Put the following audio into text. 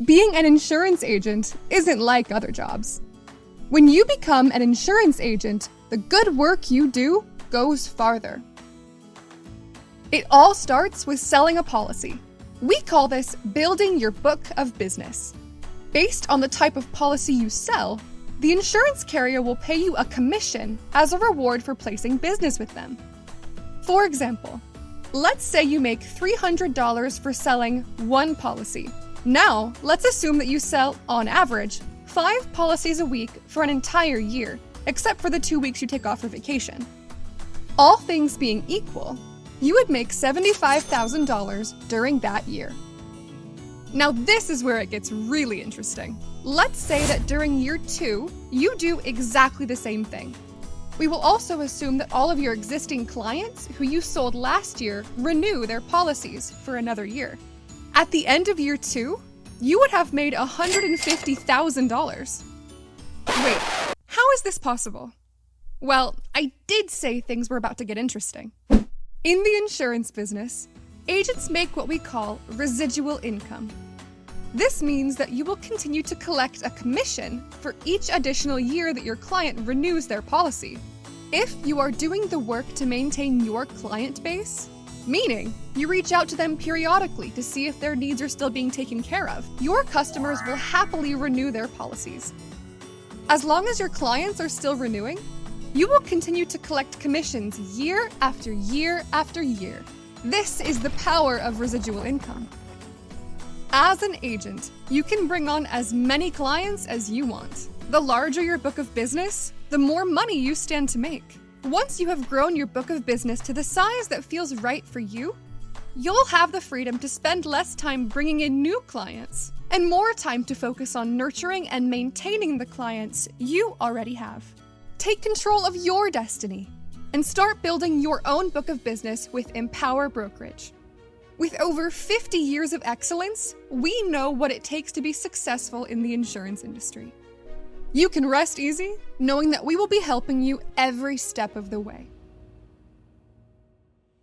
Being an insurance agent isn't like other jobs. When you become an insurance agent, the good work you do goes farther. It all starts with selling a policy. We call this building your book of business. Based on the type of policy you sell, the insurance carrier will pay you a commission as a reward for placing business with them. For example, let's say you make $300 for selling one policy. Now, let's assume that you sell, on average, 5 policies a week for an entire year, except for the 2 weeks you take off for vacation. All things being equal, you would make $75,000 during that year. Now this is where it gets really interesting. Let's say that during year 2, you do exactly the same thing. We will also assume that all of your existing clients who you sold last year renew their policies for another year. At the end of year 2, you would have made $150,000. Wait, how is this possible? Well, I did say things were about to get interesting. In the insurance business, agents make what we call residual income. This means that you will continue to collect a commission for each additional year that your client renews their policy. If you are doing the work to maintain your client base, meaning you reach out to them periodically to see if their needs are still being taken care of, your customers will happily renew their policies. As long as your clients are still renewing, you will continue to collect commissions year after year after year. This is the power of residual income. As an agent, you can bring on as many clients as you want. The larger your book of business, the more money you stand to make. Once you have grown your book of business to the size that feels right for you, you'll have the freedom to spend less time bringing in new clients and more time to focus on nurturing and maintaining the clients you already have. Take control of your destiny and start building your own book of business with Empower Brokerage. With over 50 years of excellence, we know what it takes to be successful in the insurance industry. You can rest easy knowing that we will be helping you every step of the way.